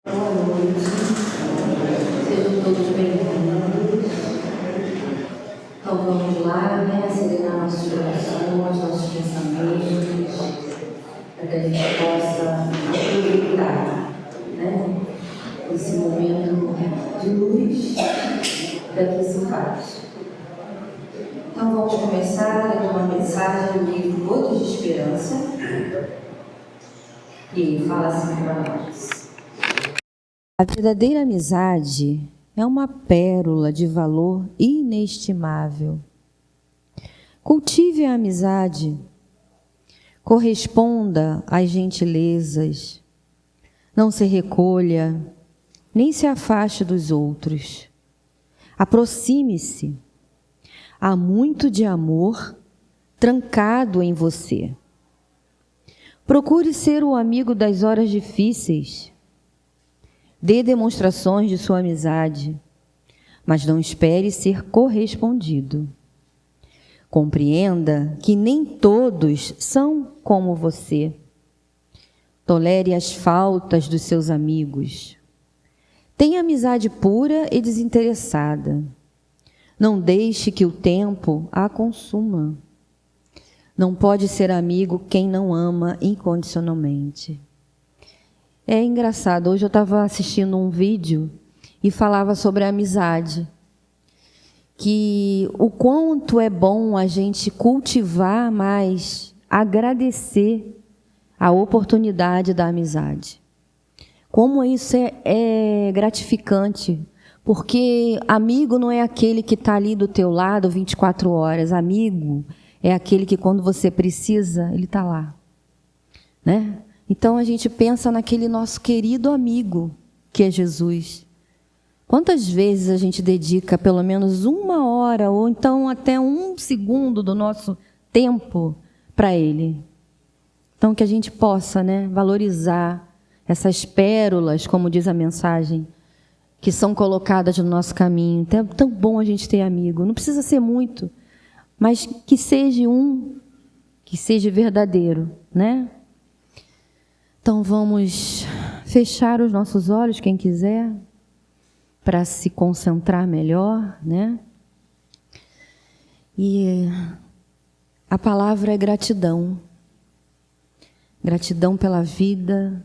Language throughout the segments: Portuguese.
Boa noite, sejam todos bem-vindos. Então vamos lá, né? Serenar nossos corações, nossos pensamentos, para que a gente possa aproveitar, né? Esse momento de luz daqui se faz. Então vamos começar com uma mensagem do livro Gotas de Esperança. E ele fala assim para nós. A verdadeira amizade é uma pérola de valor inestimável. Cultive a amizade, corresponda às gentilezas, não se recolha, nem se afaste dos outros. Aproxime-se. Há muito de amor trancado em você. Procure ser o amigo das horas difíceis. Dê demonstrações de sua amizade, mas não espere ser correspondido. Compreenda que nem todos são como você. Tolere as faltas dos seus amigos. Tenha amizade pura e desinteressada. Não deixe que o tempo a consuma. Não pode ser amigo quem não ama incondicionalmente. É engraçado, hoje eu estava assistindo um vídeo e falava sobre a amizade. Que o quanto é bom a gente cultivar mais, agradecer a oportunidade da amizade. Como isso é gratificante, porque amigo não é aquele que está ali do teu lado 24 horas. Amigo é aquele que quando você precisa, ele está lá, né? Então a gente pensa naquele nosso querido amigo, que é Jesus. Quantas vezes a gente dedica pelo menos 1 hora, ou então até 1 segundo do nosso tempo para Ele? Então que a gente possa, né, valorizar essas pérolas, como diz a mensagem, que são colocadas no nosso caminho. É tão bom a gente ter amigo. Não precisa ser muito, mas que seja que seja verdadeiro, né? Então vamos fechar os nossos olhos, quem quiser, para se concentrar melhor, né? E a palavra é gratidão. Gratidão pela vida,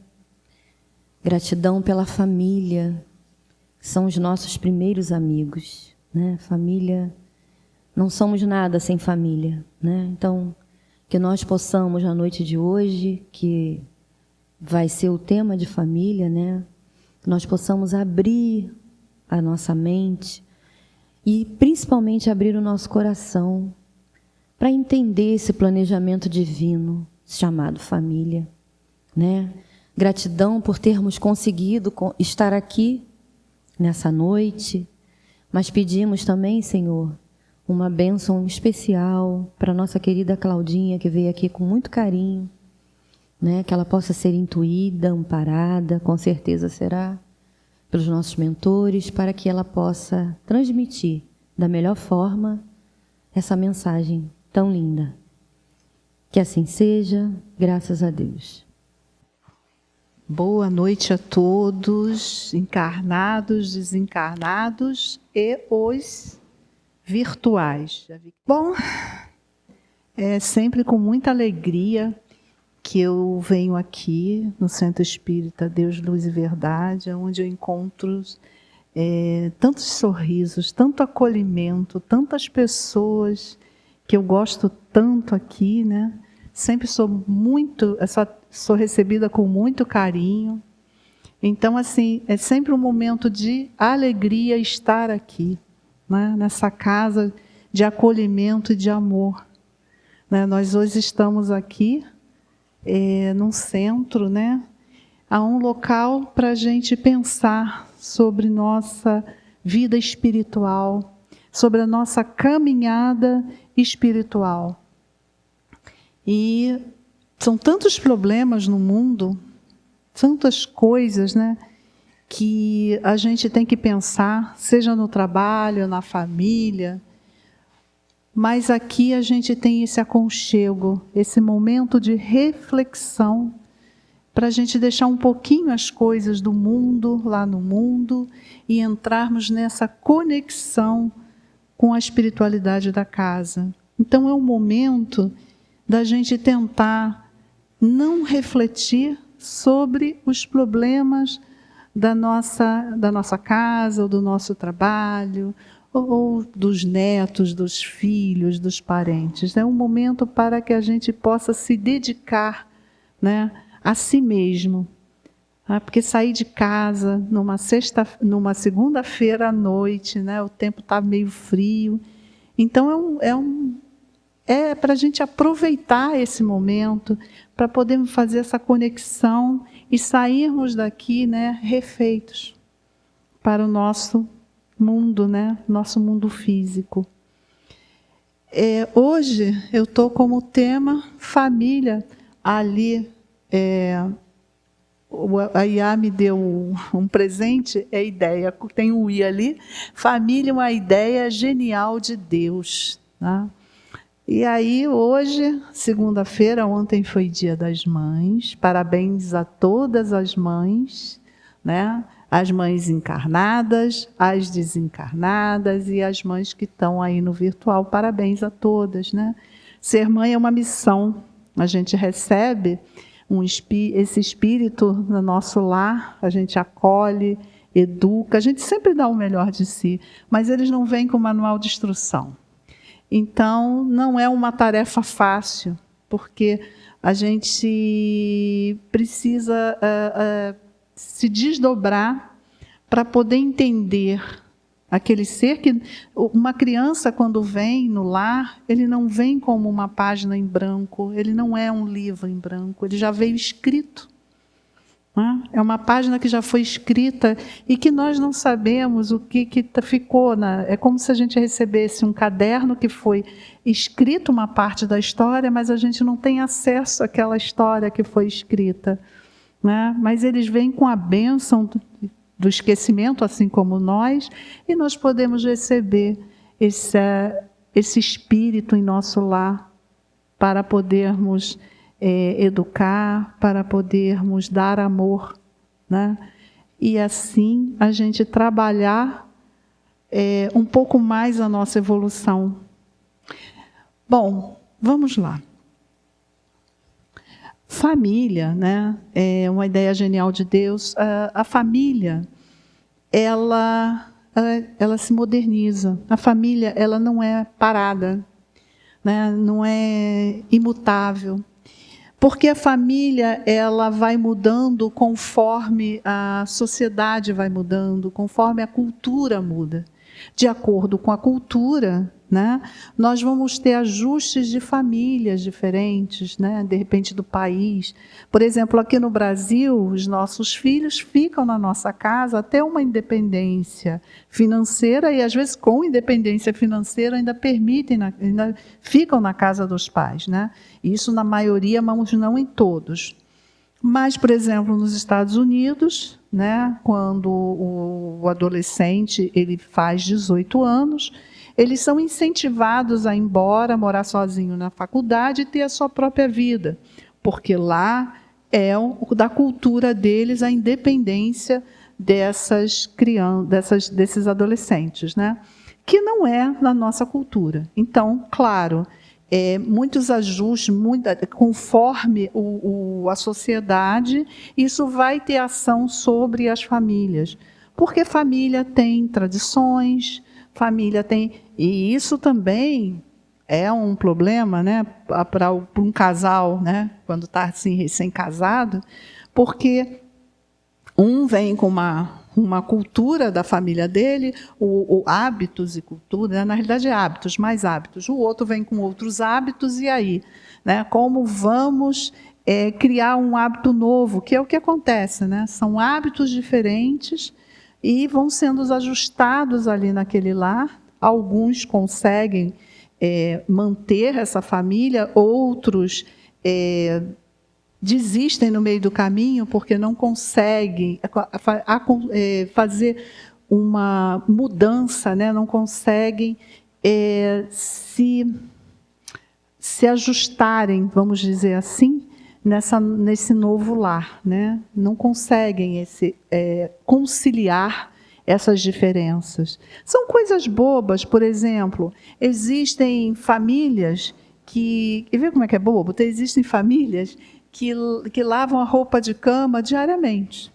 gratidão pela família, que são os nossos primeiros amigos, né? Família, não somos nada sem família, né? Então, que nós possamos na noite de hoje, que vai ser o tema de família, né? Nós possamos abrir a nossa mente e principalmente abrir o nosso coração para entender esse planejamento divino chamado família, né? Gratidão por termos conseguido estar aqui nessa noite, mas pedimos também, Senhor, uma bênção especial para nossa querida Claudinha, que veio aqui com muito carinho, né, que ela possa ser intuída, amparada, com certeza será, pelos nossos mentores, para que ela possa transmitir da melhor forma essa mensagem tão linda. Que assim seja, graças a Deus. Boa noite a todos, encarnados, desencarnados e os virtuais. Bom, é sempre com muita alegria que eu venho aqui no Centro Espírita Deus, Luz e Verdade, onde eu encontro tantos sorrisos, tanto acolhimento, tantas pessoas que eu gosto tanto aqui, né? Sempre sou recebida com muito carinho. Então, assim, é sempre um momento de alegria estar aqui, né? Nessa casa de acolhimento e de amor, né? Nós hoje estamos aqui num centro, né? Há um local para a gente pensar sobre nossa vida espiritual, sobre a nossa caminhada espiritual. E são tantos problemas no mundo, tantas coisas, né, que a gente tem que pensar, seja no trabalho, na família. Mas aqui a gente tem esse aconchego, esse momento de reflexão, para a gente deixar um pouquinho as coisas do mundo, lá no mundo, e entrarmos nessa conexão com a espiritualidade da casa. Então é um momento da gente tentar não refletir sobre os problemas da nossa casa, ou do nosso trabalho, ou dos netos, dos filhos, dos parentes. É um momento para que a gente possa se dedicar, né, a si mesmo. Porque sair de casa numa segunda-feira à noite, né, o tempo está meio frio. Então é para a gente aproveitar esse momento, para podermos fazer essa conexão e sairmos daqui, né, refeitos para o nosso mundo, né, nosso mundo físico. Hoje eu estou como tema família. Ali, a Iá me deu um presente, é ideia, tem um I ali, família, uma ideia genial de Deus. Tá? E aí, hoje, segunda-feira, ontem foi Dia das Mães, parabéns a todas as mães, né? As mães encarnadas, as desencarnadas e as mães que estão aí no virtual, parabéns a todas, né? Ser mãe é uma missão, a gente recebe esse espírito no nosso lar, a gente acolhe, educa, a gente sempre dá o melhor de si, mas eles não vêm com manual de instrução. Então, não é uma tarefa fácil, porque a gente precisa se desdobrar para poder entender aquele ser que... Uma criança, quando vem no lar, ele não vem como uma página em branco, ele não é um livro em branco, ele já veio escrito. É uma página que já foi escrita e que nós não sabemos o que ficou. É como se a gente recebesse um caderno que foi escrito uma parte da história, mas a gente não tem acesso àquela história que foi escrita. Mas eles vêm com a bênção do esquecimento, assim como nós, e nós podemos receber esse espírito em nosso lar para podermos educar, para podermos dar amor, né? E assim a gente trabalhar um pouco mais a nossa evolução. Bom, vamos lá. Família, né, é uma ideia genial de Deus. A família, ela se moderniza. A família, ela não é parada, né, não é imutável. Porque a família, ela vai mudando conforme a sociedade vai mudando, conforme a cultura muda. De acordo com a cultura, né, nós vamos ter ajustes de famílias diferentes, né, de repente do país. Por exemplo, aqui no Brasil, os nossos filhos ficam na nossa casa até uma independência financeira, e às vezes com independência financeira ainda ainda ficam na casa dos pais, né? Isso na maioria, mas não em todos. Mas, por exemplo, nos Estados Unidos, né, quando o adolescente ele faz 18 anos, eles são incentivados a ir embora, morar sozinho na faculdade e ter a sua própria vida, porque lá é da cultura deles a independência desses adolescentes, né? Que não é na nossa cultura. Então, claro, muitos ajustes, conforme a sociedade, isso vai ter ação sobre as famílias, porque família tem tradições, família tem... E isso também é um problema, né, para um casal, né, quando está assim, recém-casado, porque um vem com uma cultura da família dele, hábitos e cultura, né? Na realidade é hábitos, mais hábitos. O outro vem com outros hábitos, e aí? Né? Como vamos criar um hábito novo, que é o que acontece, né? São hábitos diferentes e vão sendo ajustados ali naquele lar. Alguns conseguem manter essa família, outros desistem no meio do caminho porque não conseguem fazer uma mudança, né? Não conseguem se ajustarem, vamos dizer assim, nesse novo lar, né? Não conseguem conciliar essas diferenças. São coisas bobas, por exemplo, existem famílias que... Quer ver como é que é bobo? Existem famílias que lavam a roupa de cama diariamente.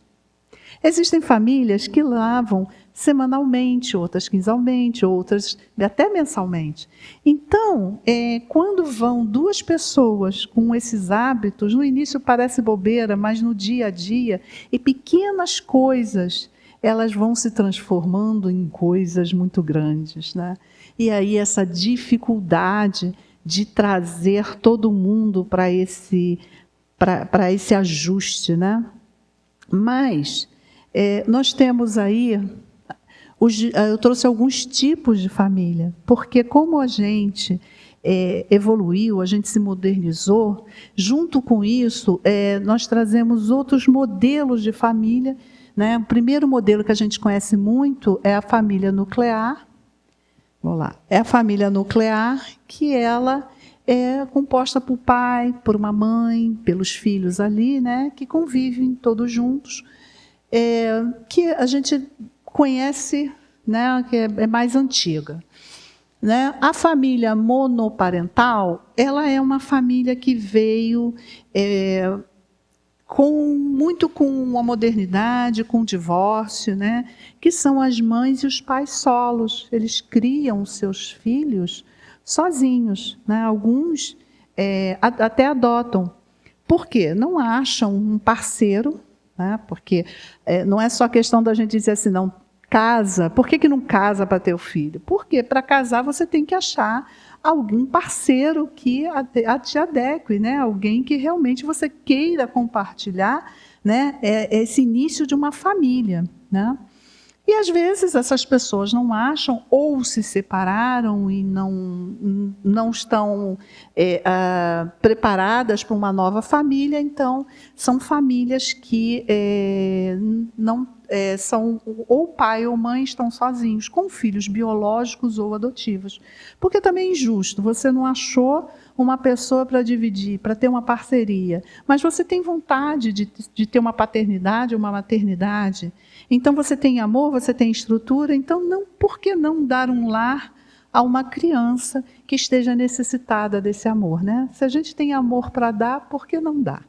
Existem famílias que lavam semanalmente, outras quinzenalmente, outras até mensalmente. Então, quando vão duas pessoas com esses hábitos, no início parece bobeira, mas no dia a dia, e pequenas coisas, elas vão se transformando em coisas muito grandes, né? E aí essa dificuldade de trazer todo mundo para esse ajuste, né? Mas nós temos aí, eu trouxe alguns tipos de família, porque como a gente evoluiu, a gente se modernizou, junto com isso, nós trazemos outros modelos de família, né? O primeiro modelo que a gente conhece muito é a família nuclear. Vamos lá. É a família nuclear, que ela é composta por pai, por uma mãe, pelos filhos ali, né? Que convivem todos juntos. Que a gente conhece, né, que é mais antiga. Né? A família monoparental, ela é uma família que veio muito com a modernidade, com o divórcio, né? Que são as mães e os pais solos. Eles criam os seus filhos sozinhos, né? Alguns até adotam. Por quê? Não acham um parceiro, né? Porque não é só questão da gente dizer assim, não, casa. Por que não casa para ter o filho? Porque para casar você tem que achar algum parceiro que te adeque, né? Alguém que realmente você queira compartilhar, né? Esse início de uma família, né? E às vezes essas pessoas não acham, ou se separaram e não estão preparadas para uma nova família, então são famílias que não são, ou o pai ou mãe estão sozinhos, com filhos biológicos ou adotivos. Porque também é injusto, você não achou uma pessoa para dividir, para ter uma parceria, mas você tem vontade de ter uma paternidade, uma maternidade. Então você tem amor, você tem estrutura, então por que não dar um lar a uma criança que esteja necessitada desse amor, né? Se a gente tem amor para dar, por que não dar?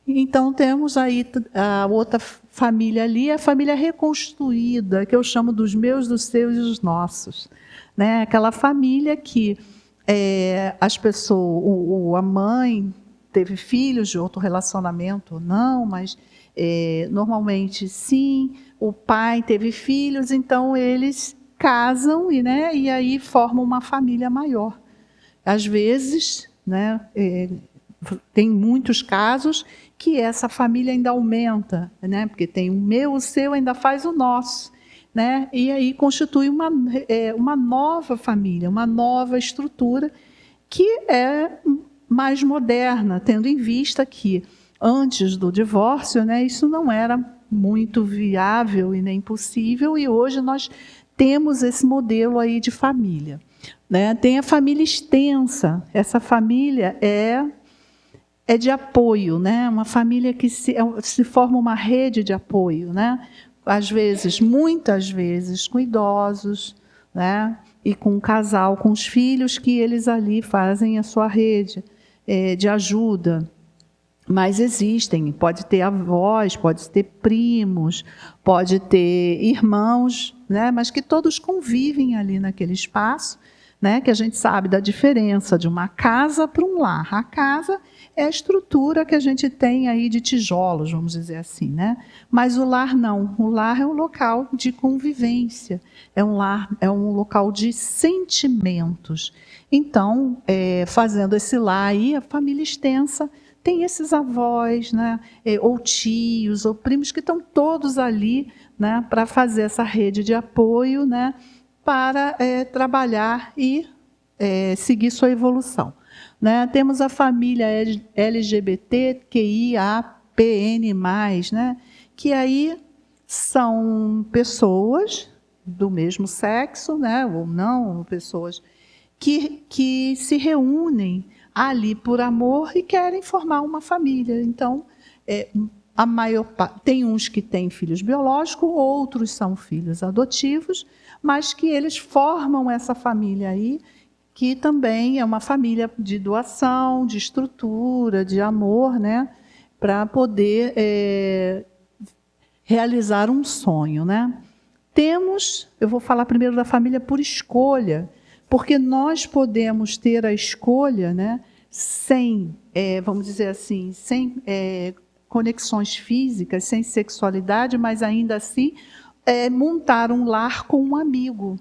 Então temos aí a outra família ali, a família reconstruída, que eu chamo dos meus, dos seus e dos nossos, né? Aquela família que as pessoas, a mãe teve filhos de outro relacionamento, não, mas normalmente sim. O pai teve filhos, então eles casam e aí formam uma família maior. Às vezes, né, tem muitos casos que essa família ainda aumenta, né, porque tem o meu, o seu, ainda faz o nosso. Né, e aí constitui uma nova família, uma nova estrutura que é mais moderna, tendo em vista que antes do divórcio, né, isso não era muito viável e nem possível, e hoje nós temos esse modelo aí de família. Né? Tem a família extensa, essa família é de apoio, né? Uma família que se forma uma rede de apoio, né? Às vezes, muitas vezes, com idosos, né? E com um casal, com os filhos, que eles ali fazem a sua rede de ajuda. Mas existem, pode ter avós, pode ter primos, pode ter irmãos, né? Mas que todos convivem ali naquele espaço, né? Que a gente sabe da diferença de uma casa para um lar. A casa é a estrutura que a gente tem aí de tijolos, vamos dizer assim, né? Mas o lar não. O lar é um local de convivência, é um local de sentimentos. Então, fazendo esse lar aí, a família extensa tem esses avós, né, ou tios, ou primos, que estão todos ali, né, para fazer essa rede de apoio, né, para trabalhar e seguir sua evolução. Né? Temos a família LGBTQIAPN+, né, que aí são pessoas do mesmo sexo, né, ou não, pessoas que se reúnem ali por amor e querem formar uma família. Então, a maior tem uns que têm filhos biológicos, outros são filhos adotivos, mas que eles formam essa família aí, que também é uma família de doação, de estrutura, de amor, né, para poder realizar um sonho, né? Eu vou falar primeiro da família por escolha, porque nós podemos ter a escolha, né, sem, vamos dizer assim, sem conexões físicas, sem sexualidade, mas ainda assim montar um lar com um amigo,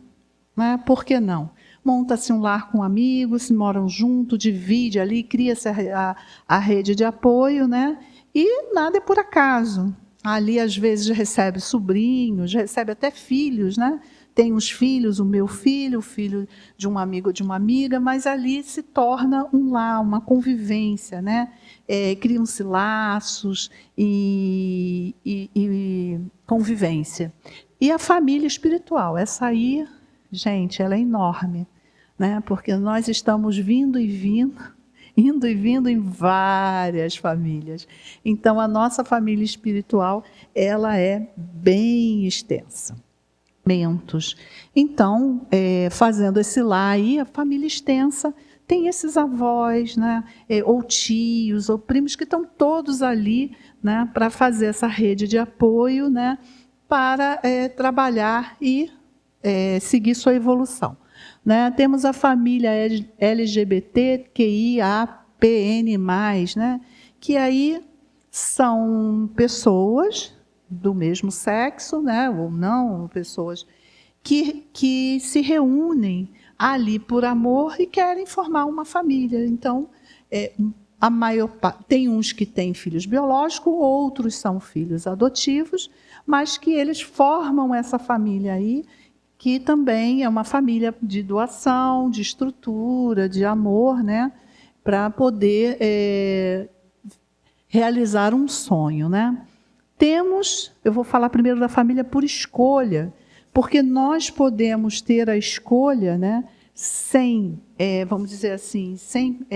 né? Por que não? Monta-se um lar com amigos, se moram junto, divide ali, cria-se a rede de apoio, né? E nada é por acaso. Ali, às vezes, recebe sobrinhos, recebe até filhos, né? Tem os filhos, o meu filho, o filho de um amigo ou de uma amiga, mas ali se torna um lar, uma convivência, né? Criam-se laços e convivência. E a família espiritual, essa aí, gente, ela é enorme, né? Porque nós estamos indo e vindo em várias famílias. Então, a nossa família espiritual, ela é bem extensa. Então, fazendo esse lar aí, a família extensa tem esses avós, né? Ou tios, ou primos, que estão todos ali, né? Para fazer essa rede de apoio, né? Para trabalhar e seguir sua evolução. Né? Temos a família LGBTQIAPN+, né? Que aí são pessoas do mesmo sexo, né? Ou não, pessoas que se reúnem ali por amor e querem formar uma família. Então, tem uns que têm filhos biológicos, outros são filhos adotivos, mas que eles formam essa família aí, que também é uma família de doação, de estrutura, de amor, né? Para poder realizar um sonho, né? Eu vou falar primeiro da família por escolha, porque nós podemos ter a escolha, né? Sem, vamos dizer assim, sem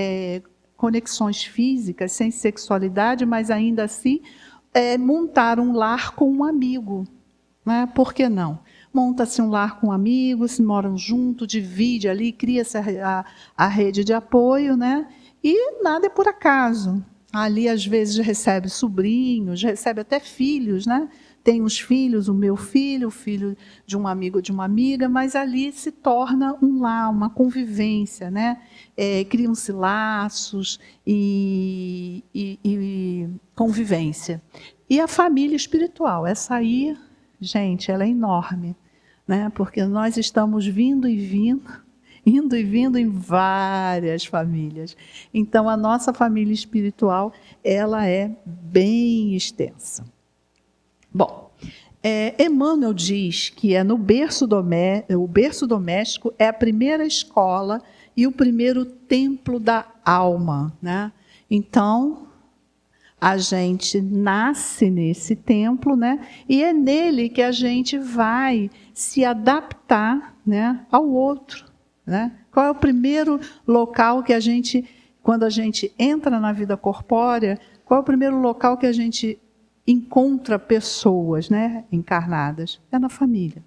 conexões físicas, sem sexualidade, mas ainda assim montar um lar com um amigo, né? Por que não? Monta-se um lar com amigos, se moram junto, divide ali, cria-se a rede de apoio, né? E nada é por acaso. Ali, às vezes, recebe sobrinhos, recebe até filhos, né? Tem os filhos, o meu filho, o filho de um amigo ou de uma amiga, mas ali se torna um lar, uma convivência, né? Criam-se laços e convivência. E a família espiritual, essa aí, gente, ela é enorme, né? Porque nós estamos indo e vindo em várias famílias. Então, a nossa família espiritual, ela é bem extensa. Bom, Emmanuel diz que o berço doméstico é a primeira escola e o primeiro templo da alma, né? Então, a gente nasce nesse templo, né? E é nele que a gente vai se adaptar, né, ao outro, né? Qual é o primeiro local que quando a gente entra na vida corpórea, qual é o primeiro local que a gente encontra pessoas, né, encarnadas? É na família,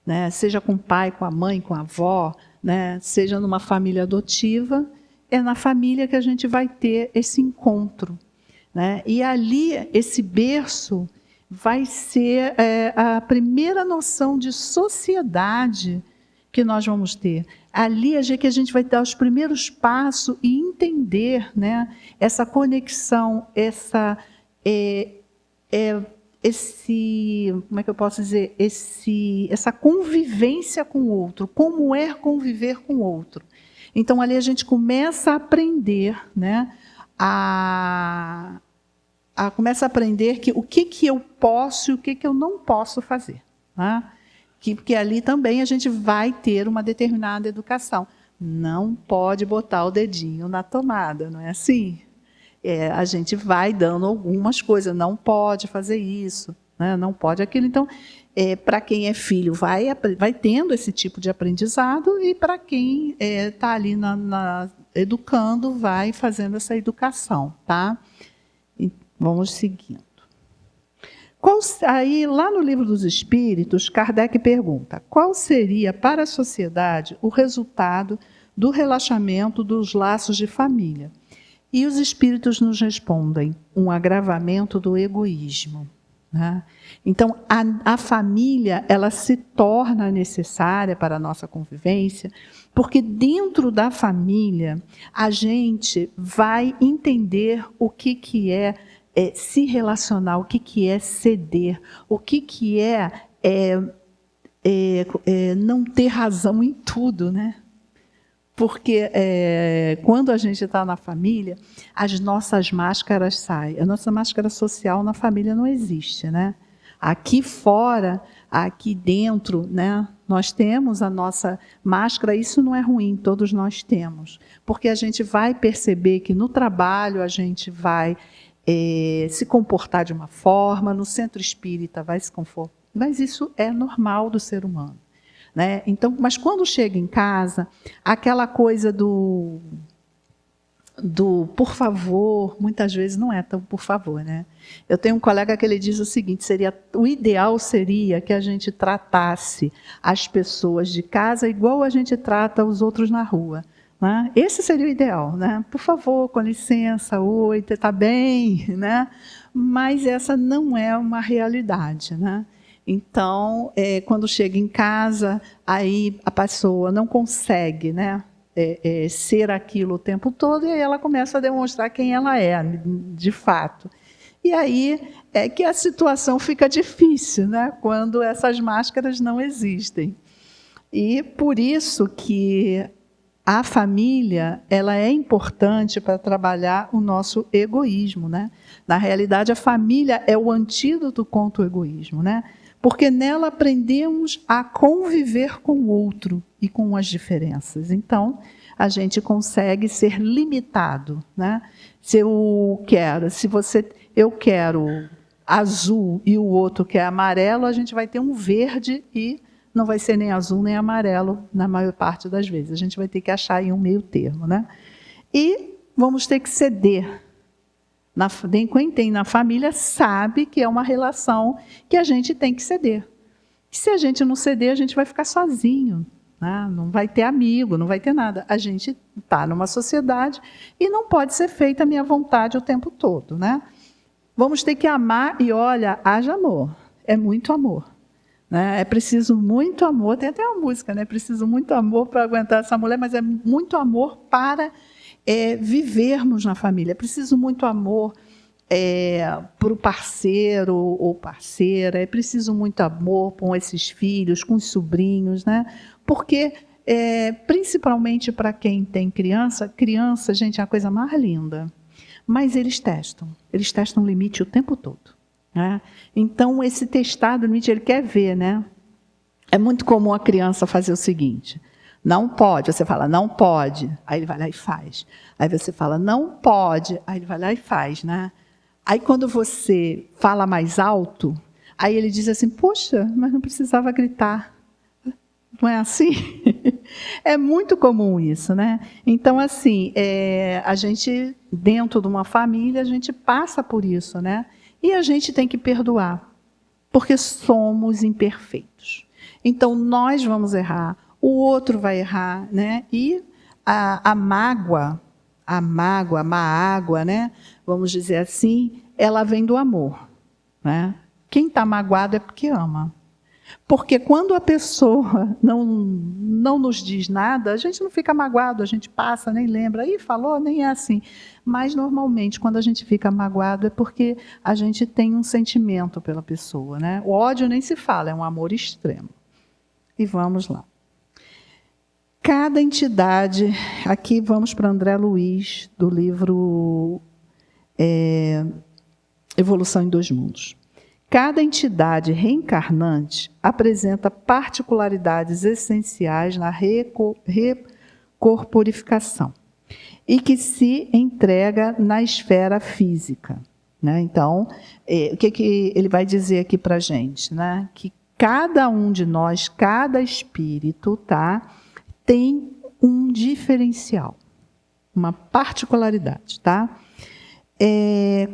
né? Seja com o pai, com a mãe, com a avó, né? Seja numa família adotiva, é na família que a gente vai ter esse encontro, né? E ali, esse berço vai ser a primeira noção de sociedade que nós vamos ter. Ali é que a gente vai dar os primeiros passos e entender, né, essa conexão, essa como é que eu posso dizer, essa convivência com o outro, como é conviver com o outro. Então, ali a gente começa a aprender, né, começa a aprender o que eu posso e o que eu não posso fazer. Né? Porque ali também a gente vai ter uma determinada educação. Não pode botar o dedinho na tomada, não é assim? A gente vai dando algumas coisas, não pode fazer isso, né? Não pode aquilo. Então, para quem é filho, vai tendo esse tipo de aprendizado, e para quem está ali educando vai fazendo essa educação, tá? E vamos seguindo. Aí, lá no Livro dos Espíritos, Kardec pergunta: qual seria para a sociedade o resultado do relaxamento dos laços de família? E os espíritos nos respondem: um agravamento do egoísmo. Né? Então, a família ela se torna necessária para a nossa convivência, porque dentro da família a gente vai entender o que é se relacionar, o que é ceder, o que é não ter razão em tudo, né? Porque quando a gente está na família, as nossas máscaras saem. A nossa máscara social na família não existe, né? Aqui fora, aqui dentro, né, nós temos a nossa máscara. Isso não é ruim, todos nós temos. Porque a gente vai perceber que no trabalho a gente vai se comportar de uma forma, no centro espírita vai se comportar. Mas isso é normal do ser humano. Né? Então, mas quando chega em casa, aquela coisa do por favor, muitas vezes não é tão por favor. Né? Eu tenho um colega que ele diz o seguinte: o ideal seria que a gente tratasse as pessoas de casa igual a gente trata os outros na rua. Né? Esse seria o ideal. Né? Por favor, com licença, oi, você está bem? Né? Mas essa não é uma realidade. Né? Então, quando chega em casa, aí a pessoa não consegue, né, ser aquilo o tempo todo, e aí ela começa a demonstrar quem ela é, de fato. E aí é que a situação fica difícil, né, quando essas máscaras não existem. E por isso que a família ela é importante para trabalhar o nosso egoísmo. Né? Na realidade, a família é o antídoto contra o egoísmo, né? Porque nela aprendemos a conviver com o outro e com as diferenças. Então, a gente consegue ser limitado. Né? Se eu quero azul e o outro quer amarelo, a gente vai ter um verde e não vai ser nem azul nem amarelo na maior parte das vezes. A gente vai ter que achar aí um meio termo. Né? E vamos ter que ceder. Quem tem na família sabe que é uma relação que a gente tem que ceder. E se a gente não ceder, a gente vai ficar sozinho. Né? Não vai ter amigo, não vai ter nada. A gente está numa sociedade e não pode ser feita a minha vontade o tempo todo. Né? Vamos ter que amar e, olha, haja amor. É muito amor. Né? É preciso muito amor. Tem até uma música, né? Preciso muito amor para aguentar essa mulher, mas é muito amor para vivermos na família. É preciso muito amor para o parceiro ou parceira. É preciso muito amor com esses filhos, com os sobrinhos. Né? Porque, principalmente para quem tem criança, gente, é a coisa mais linda. Mas eles testam o limite o tempo todo. Né? Então, esse testar do limite, ele quer ver. Né? É muito comum a criança fazer o seguinte: não pode, você fala, não pode, aí ele vai lá e faz. Aí você fala, não pode, aí ele vai lá e faz. Né? Aí quando você fala mais alto, aí ele diz assim, poxa, mas não precisava gritar. Não é assim? É muito comum isso, né? Então, assim, a gente, dentro de uma família, a gente passa por isso, né? E a gente tem que perdoar, porque somos imperfeitos. Então, nós vamos errar, o outro vai errar, né? E a mágoa, má água, né? Vamos dizer assim, ela vem do amor. Né? Quem está magoado é porque ama. Porque quando a pessoa não nos diz nada, a gente não fica magoado, a gente passa, nem lembra. Ih, falou, nem é assim. Mas, normalmente, quando a gente fica magoado, é porque a gente tem um sentimento pela pessoa. Né? O ódio nem se fala, é um amor extremo. E vamos lá. Cada entidade, aqui vamos para André Luiz, do livro Evolução em Dois Mundos. Cada entidade reencarnante apresenta particularidades essenciais na recorporificação e que se entrega na esfera física. Né? Então, o que ele vai dizer aqui para a gente? Né? Que cada um de nós, cada espírito, tá, tem um diferencial. uma particularidade, tá?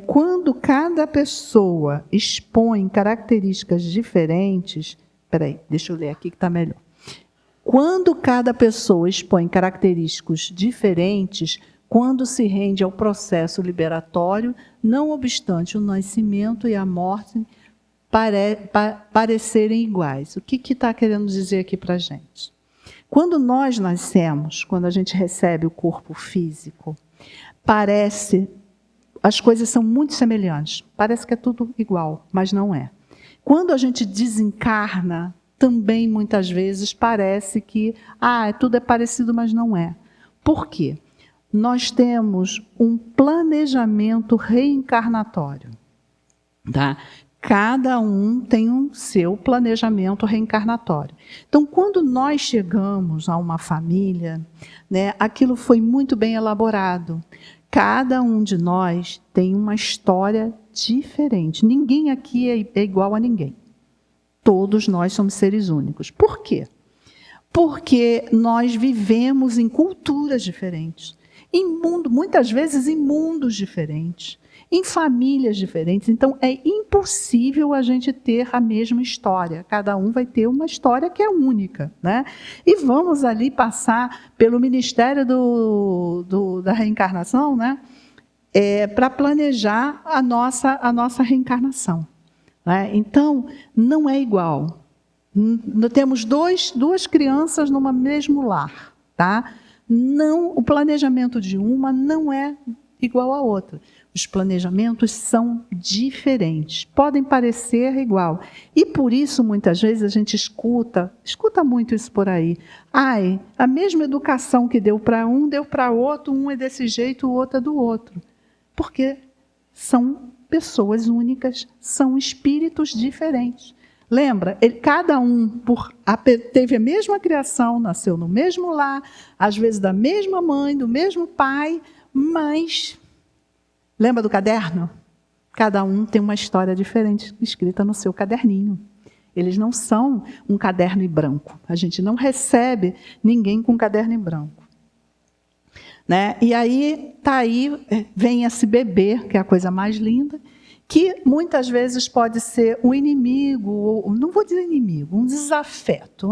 Quando cada pessoa expõe características diferentes... Espera aí, deixa eu ler aqui que está melhor. Quando cada pessoa expõe característicos diferentes, quando se rende ao processo liberatório, não obstante o nascimento e a morte parecerem iguais. O que está querendo dizer aqui para a gente? Quando nós nascemos, quando a gente recebe o corpo físico, as coisas são muito semelhantes. Parece que é tudo igual, mas não é. Quando a gente desencarna, também muitas vezes parece que tudo é parecido, mas não é. Por quê? Nós temos um planejamento reencarnatório. Tá? Cada um tem um seu planejamento reencarnatório. Então, quando nós chegamos a uma família, né, aquilo foi muito bem elaborado. Cada um de nós tem uma história diferente. Ninguém aqui é igual a ninguém. Todos nós somos seres únicos. Por quê? Porque nós vivemos em culturas diferentes, muitas vezes em mundos diferentes, em famílias diferentes. Então, é impossível a gente ter a mesma história. Cada um vai ter uma história que é única, né? E vamos ali passar pelo Ministério da Reencarnação, né? Para planejar a nossa reencarnação. Né? Então, não é igual. Temos duas crianças no mesmo lar. Tá? Não, o planejamento de uma não é igual à outra. Os planejamentos são diferentes, podem parecer igual. E por isso, muitas vezes, a gente escuta muito isso por aí. A mesma educação que deu para um, deu para outro, um é desse jeito, o outro é do outro. Porque são pessoas únicas, são espíritos diferentes. Lembra? Cada um teve a mesma criação, nasceu no mesmo lar, às vezes da mesma mãe, do mesmo pai, mas... Lembra do caderno? Cada um tem uma história diferente escrita no seu caderninho. Eles não são um caderno em branco. A gente não recebe ninguém com caderno em branco. Né? E aí vem esse bebê, que é a coisa mais linda, que muitas vezes pode ser um inimigo, ou, não vou dizer inimigo, um desafeto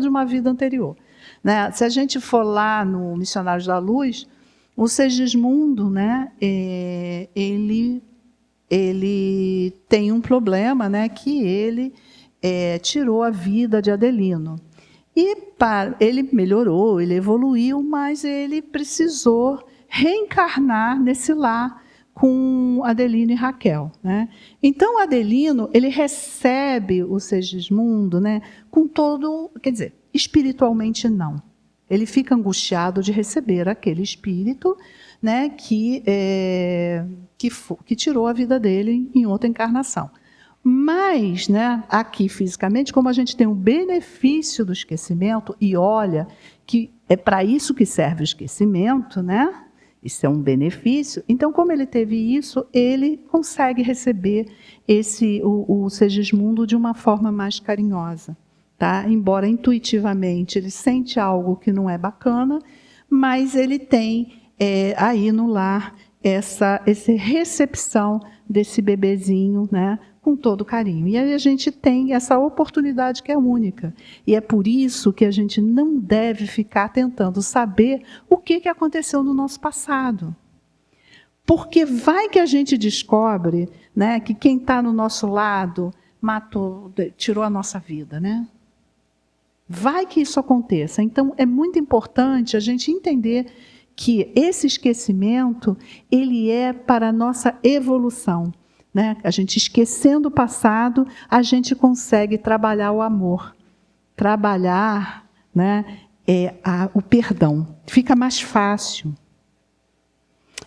de uma vida anterior. Né? Se a gente for lá no Missionários da Luz, o Segismundo, né, ele tem um problema, né, que ele tirou a vida de Adelino. E ele melhorou, ele evoluiu, mas ele precisou reencarnar nesse lar com Adelino e Raquel. Né? Então, Adelino, ele recebe o Segismundo, né, com todo... Quer dizer, espiritualmente não. Ele fica angustiado de receber aquele espírito, né, que tirou a vida dele em outra encarnação. Mas, né, aqui fisicamente, como a gente tem o benefício do esquecimento, e olha que é para isso que serve o esquecimento, né? Isso é um benefício. Então, como ele teve isso, ele consegue receber o Segismundo de uma forma mais carinhosa. Tá? Embora intuitivamente ele sente algo que não é bacana, mas ele tem aí no lar essa recepção desse bebezinho, né, com todo carinho. E aí a gente tem essa oportunidade que é única. E é por isso que a gente não deve ficar tentando saber o que aconteceu no nosso passado. Porque vai que a gente descobre, né, que quem está no nosso lado tirou a nossa vida, né? Vai que isso aconteça. Então, é muito importante a gente entender que esse esquecimento, ele é para a nossa evolução. Né? A gente esquecendo o passado, a gente consegue trabalhar o amor. Trabalhar, né, o perdão. Fica mais fácil.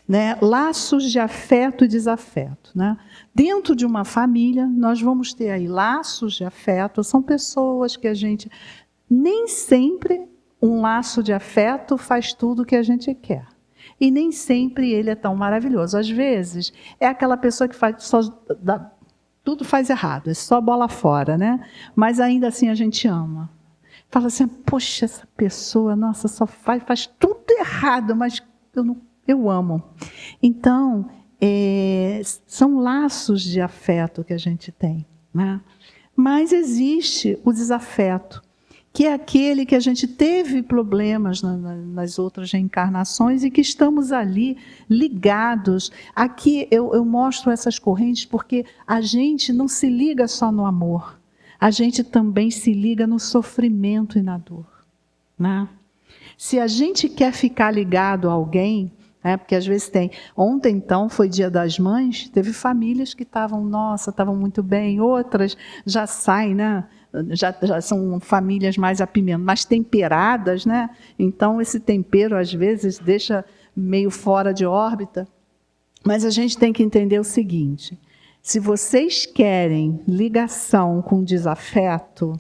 Né? Laços de afeto e desafeto. Né? Dentro de uma família, nós vamos ter aí laços de afeto. São pessoas que a gente... Nem sempre um laço de afeto faz tudo o que a gente quer. E nem sempre ele é tão maravilhoso. Às vezes, é aquela pessoa que tudo faz errado, é só bola fora, né? Mas ainda assim a gente ama. Fala assim, poxa, essa pessoa, nossa, só faz tudo errado, mas eu amo. Então, são laços de afeto que a gente tem, né? Mas existe o desafeto, que é aquele que a gente teve problemas nas outras reencarnações e que estamos ali ligados. Aqui eu mostro essas correntes porque a gente não se liga só no amor, a gente também se liga no sofrimento e na dor, né? Se a gente quer ficar ligado a alguém, porque às vezes tem. Ontem, então, foi Dia das Mães, teve famílias que estavam muito bem, outras já saem, né? Já são famílias mais apimentadas, mais temperadas, né? Então, esse tempero, às vezes, deixa meio fora de órbita. Mas a gente tem que entender o seguinte: se vocês querem ligação com desafeto,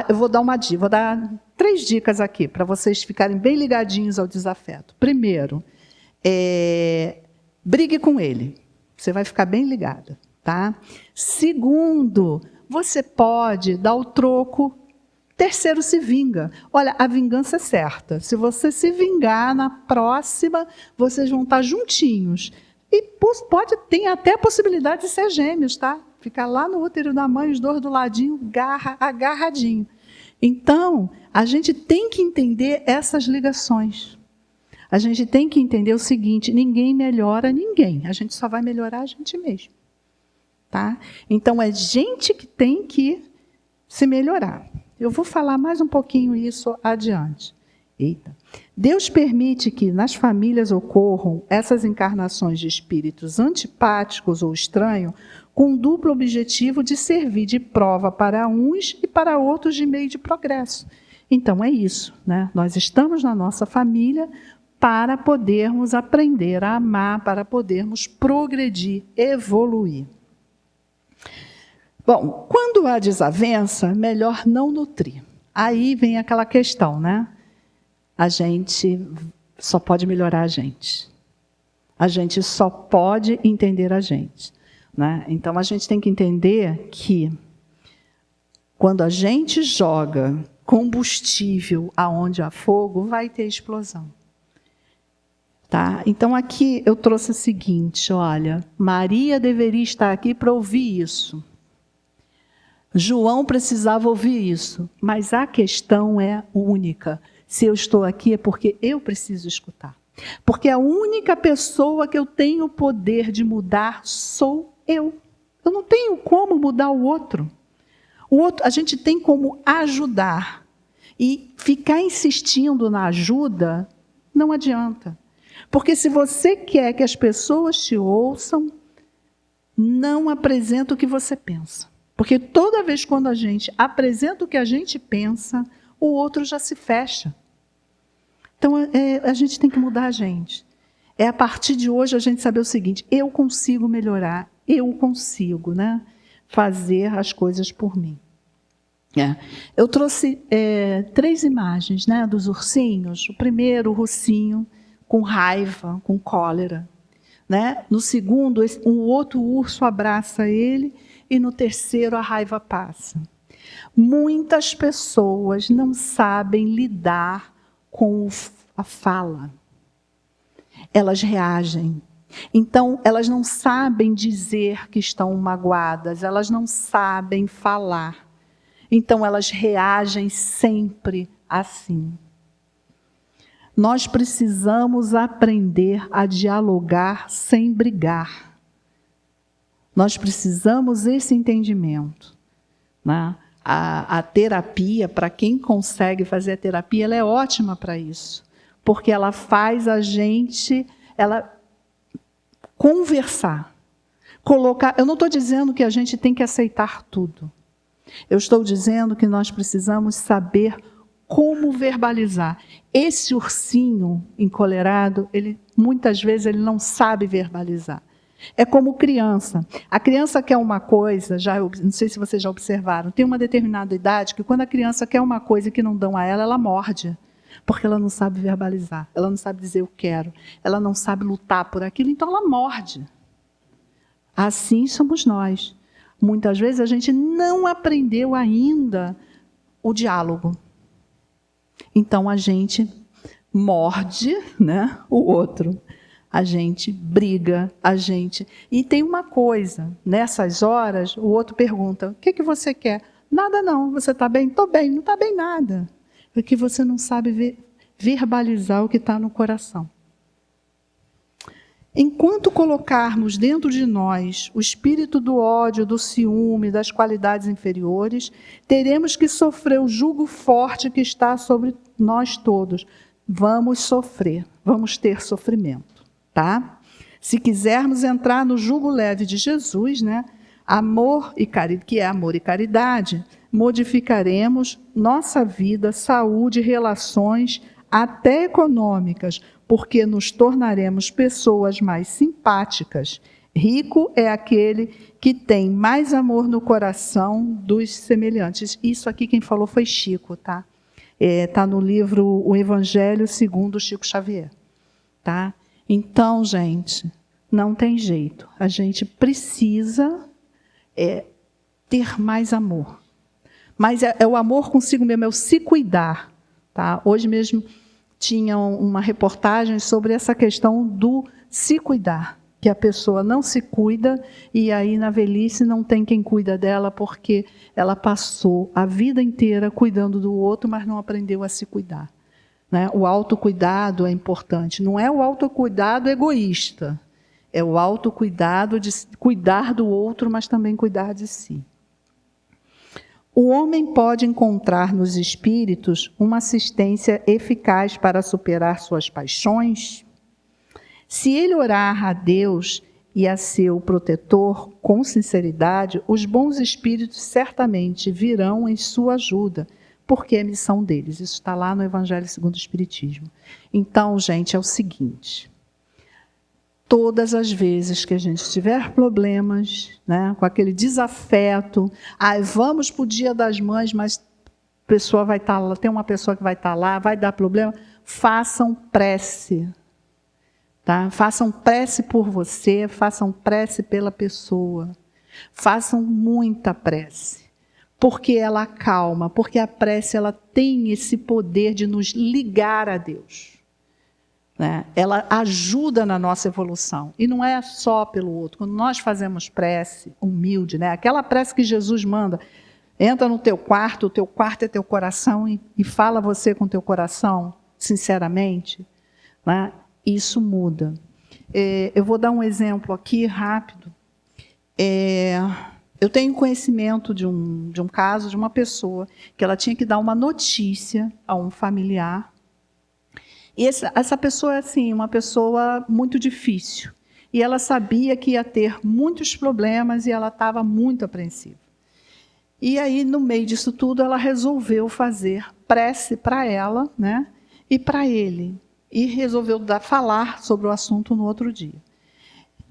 eu vou dar uma dica, vou dar 3 dicas aqui, para vocês ficarem bem ligadinhos ao desafeto. Primeiro, brigue com ele. Você vai ficar bem ligada, tá? Segundo, você pode dar o troco. Terceiro, se vinga. Olha, a vingança é certa. Se você se vingar, na próxima, vocês vão estar juntinhos. E tem até a possibilidade de ser gêmeos, tá? Ficar lá no útero da mãe, os dois do ladinho, agarradinho. Então, a gente tem que entender essas ligações. A gente tem que entender o seguinte: ninguém melhora ninguém. A gente só vai melhorar a gente mesmo. Tá? Então, é gente que tem que se melhorar. Eu vou falar mais um pouquinho isso adiante. Eita. Deus permite que nas famílias ocorram essas encarnações de espíritos antipáticos ou estranhos, com o duplo objetivo de servir de prova para uns e para outros de meio de progresso. Então é isso, né? Nós estamos na nossa família para podermos aprender a amar, para podermos progredir, evoluir. Bom, quando há desavença, melhor não nutrir. Aí vem aquela questão, né? A gente só pode melhorar a gente. A gente só pode entender a gente, né? Então, a gente tem que entender que quando a gente joga combustível aonde há fogo, vai ter explosão. Tá? Então, aqui eu trouxe o seguinte, olha, Maria deveria estar aqui para ouvir isso. João precisava ouvir isso, mas a questão é única. Se eu estou aqui é porque eu preciso escutar. Porque a única pessoa que eu tenho o poder de mudar sou eu. Eu não tenho como mudar o outro. O outro, a gente tem como ajudar. E ficar insistindo na ajuda não adianta. Porque se você quer que as pessoas te ouçam, não apresenta o que você pensa. Porque toda vez quando a gente apresenta o que a gente pensa, o outro já se fecha. Então, a gente tem que mudar a gente. É a partir de hoje a gente saber o seguinte: eu consigo melhorar, eu consigo, né, fazer as coisas por mim. Eu trouxe 3 imagens, né, dos ursinhos. O primeiro, o ursinho com raiva, com cólera. Né? No segundo, um outro urso abraça ele, e no terceiro a raiva passa. Muitas pessoas não sabem lidar com a fala. Elas reagem. Então, elas não sabem dizer que estão magoadas, elas não sabem falar. Então, elas reagem sempre assim. Nós precisamos aprender a dialogar sem brigar. Nós precisamos esse entendimento, né? A terapia, para quem consegue fazer a terapia, ela é ótima para isso. Porque ela faz a gente conversar. Eu não estou dizendo que a gente tem que aceitar tudo. Eu estou dizendo que nós precisamos saber como verbalizar. Esse ursinho encolerado, muitas vezes ele não sabe verbalizar. É como criança. A criança quer uma coisa, não sei se vocês já observaram, tem uma determinada idade que quando a criança quer uma coisa que não dão a ela, ela morde. Porque ela não sabe verbalizar, ela não sabe dizer eu quero, ela não sabe lutar por aquilo, então ela morde. Assim somos nós. Muitas vezes a gente não aprendeu ainda o diálogo. Então a gente morde, né, o outro. A gente briga, E tem uma coisa, nessas horas, o outro pergunta, o que você quer? Nada não, você está bem? Estou bem, não está bem nada. Porque você não sabe verbalizar o que está no coração. Enquanto colocarmos dentro de nós o espírito do ódio, do ciúme, das qualidades inferiores, teremos que sofrer o jugo forte que está sobre nós todos. Vamos sofrer, vamos ter sofrimento, tá? Se quisermos entrar no jugo leve de Jesus, né, que é amor e caridade, modificaremos nossa vida, saúde, relações, até econômicas, porque nos tornaremos pessoas mais simpáticas. Rico é aquele que tem mais amor no coração dos semelhantes. Isso aqui quem falou foi Chico, tá? Tá no livro O Evangelho segundo Chico Xavier, tá? Então, gente, não tem jeito. A gente precisa ter mais amor. Mas é o amor consigo mesmo, é o se cuidar, tá? Hoje mesmo tinha uma reportagem sobre essa questão do se cuidar, que a pessoa não se cuida e aí na velhice não tem quem cuida dela porque ela passou a vida inteira cuidando do outro, mas não aprendeu a se cuidar, né? O autocuidado é importante, não é o autocuidado egoísta, é o autocuidado de cuidar do outro, mas também cuidar de si. O homem pode encontrar nos espíritos uma assistência eficaz para superar suas paixões? Se ele orar a Deus e a seu protetor com sinceridade, os bons espíritos certamente virão em sua ajuda, porque é missão deles. Isso está lá no Evangelho segundo o Espiritismo. Então, gente, é o seguinte: todas as vezes que a gente tiver problemas, né, com aquele desafeto, vamos para o Dia das Mães, mas a pessoa vai estar lá, tem uma pessoa que vai estar lá, vai dar problema, façam prece. Tá? Façam prece por você, façam prece pela pessoa. Façam muita prece. Porque ela acalma, porque a prece ela tem esse poder de nos ligar a Deus. Né? Ela ajuda na nossa evolução. E não é só pelo outro. Quando nós fazemos prece humilde, né? Aquela prece que Jesus manda, entra no teu quarto, o teu quarto é teu coração, e fala você com o teu coração, sinceramente, né? Isso muda. Eu vou dar um exemplo aqui, rápido. Eu tenho conhecimento de um caso de uma pessoa que ela tinha que dar uma notícia a um familiar. E essa pessoa é assim, uma pessoa muito difícil. E ela sabia que ia ter muitos problemas e ela estava muito apreensiva. E aí, no meio disso tudo, ela resolveu fazer prece para ela, né, e para ele. E resolveu falar sobre o assunto no outro dia.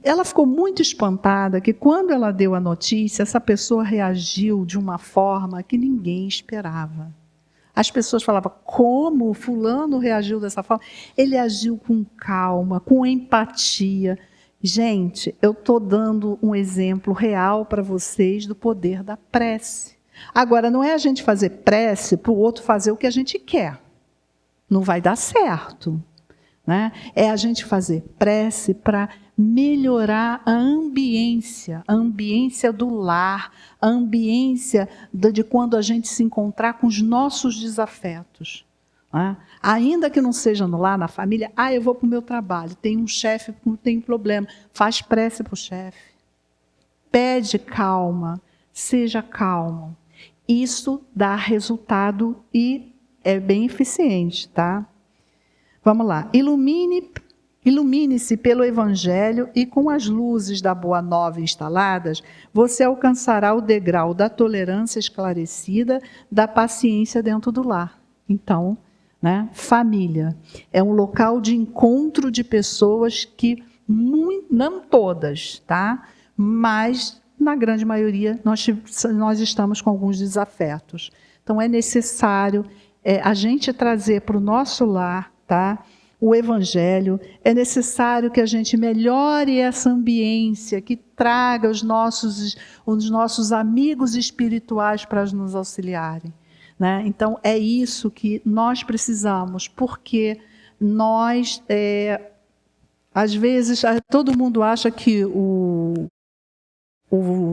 Ela ficou muito espantada que, quando ela deu a notícia, essa pessoa reagiu de uma forma que ninguém esperava. As pessoas falavam, como fulano reagiu dessa forma? Ele agiu com calma, com empatia. Gente, eu estou dando um exemplo real para vocês do poder da prece. Agora, não é a gente fazer prece para o outro fazer o que a gente quer. Não vai dar certo. Né? É a gente fazer prece para melhorar a ambiência do lar, a ambiência de quando a gente se encontrar com os nossos desafetos. Né? Ainda que não seja no lar, na família, eu vou para o meu trabalho, tem um chefe que tem problema, faz prece para o chefe. Pede calma, seja calmo. Isso dá resultado e é bem eficiente, tá? Vamos lá. Ilumine-se pelo Evangelho e com as luzes da Boa Nova instaladas, você alcançará o degrau da tolerância esclarecida, da paciência dentro do lar. Então, né, família é um local de encontro de pessoas que, não todas, tá? Mas, na grande maioria, nós estamos com alguns desafetos. Então, é necessário a gente trazer para o nosso lar, tá, o Evangelho. É necessário que a gente melhore essa ambiência, que traga os nossos amigos espirituais para nos auxiliarem. Né? Então, é isso que nós precisamos, porque nós, às vezes, todo mundo acha que o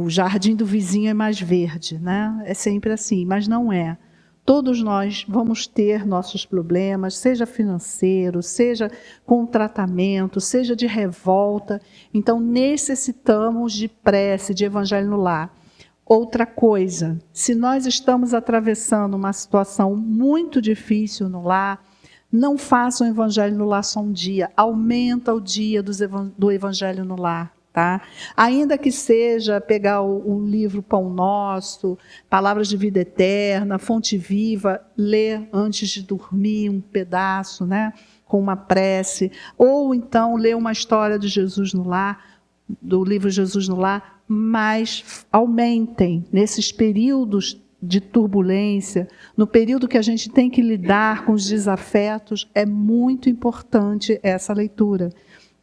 jardim do vizinho é mais verde, né? É sempre assim, mas não é. Todos nós vamos ter nossos problemas, seja financeiro, seja com tratamento, seja de revolta. Então, necessitamos de prece, de evangelho no lar. Outra coisa, se nós estamos atravessando uma situação muito difícil no lar, não faça o evangelho no lar só um dia, aumenta o dia do evangelho no lar. Tá? Ainda que seja pegar o livro Pão Nosso, Palavras de Vida Eterna, Fonte Viva, ler antes de dormir um pedaço, né, com uma prece, ou então ler uma história de Jesus no lar, do livro Jesus no Lar, mas aumentem nesses períodos de turbulência, no período que a gente tem que lidar com os desafetos, é muito importante essa leitura,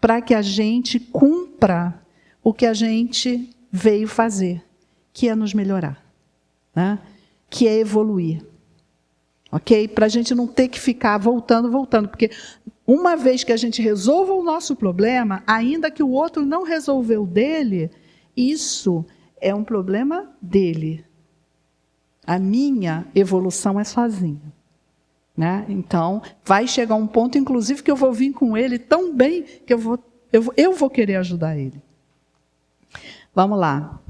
para que a gente cumpra o que a gente veio fazer, que é nos melhorar, né? Que é evoluir. Ok? Para a gente não ter que ficar voltando, porque uma vez que a gente resolva o nosso problema, ainda que o outro não resolveu o dele, isso é um problema dele. A minha evolução é sozinha. Né? Então, vai chegar um ponto, inclusive, que eu vou vir com ele tão bem que eu vou querer ajudar ele. Vamos lá.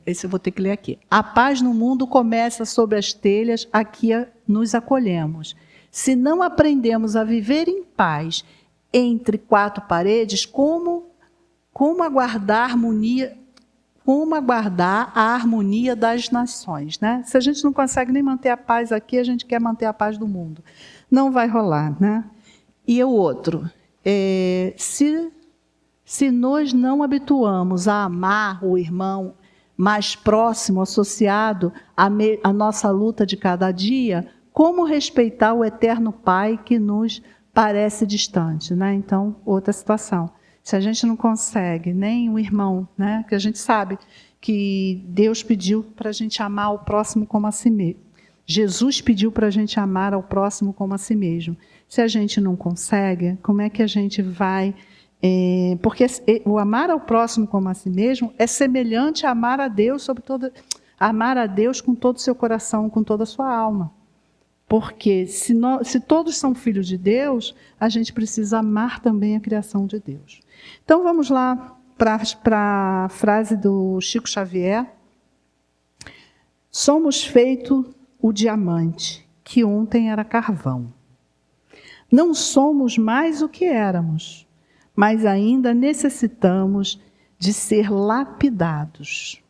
Esse eu vou ter que ler aqui. A paz no mundo começa sob as telhas a que nos acolhemos. Se não aprendemos a viver em paz entre quatro paredes, como aguardar a harmonia das nações, né? Se a gente não consegue nem manter a paz aqui, a gente quer manter a paz do mundo. Não vai rolar, né? E o outro, se nós não habituamos a amar o irmão mais próximo, associado à nossa luta de cada dia, como respeitar o eterno Pai que nos parece distante, né? Então, outra situação. Se a gente não consegue, nem o irmão, né? Que a gente sabe que Deus pediu para a gente amar o próximo como a si mesmo. Jesus pediu para a gente amar ao próximo como a si mesmo. Se a gente não consegue, como é que a gente vai... porque o amar ao próximo como a si mesmo é semelhante a amar a Deus amar a Deus com todo o seu coração, com toda a sua alma. Porque se todos são filhos de Deus, a gente precisa amar também a criação de Deus. Então vamos lá para a frase do Chico Xavier. Somos feito o diamante, que ontem era carvão. Não somos mais o que éramos, mas ainda necessitamos de ser lapidados.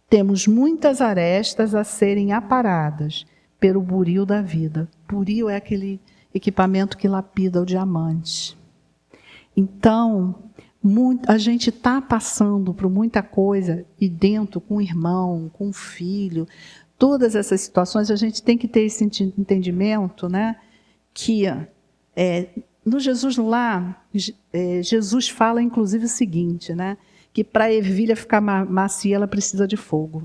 Temos muitas arestas a serem aparadas pelo buril da vida. Buril é aquele equipamento que lapida o diamante. Então, a gente está passando por muita coisa, e dentro, com o irmão, com o filho, todas essas situações, a gente tem que ter esse entendimento, né, que no Jesus no Lar, Jesus fala, inclusive, o seguinte, né, que para a ervilha ficar macia, ela precisa de fogo.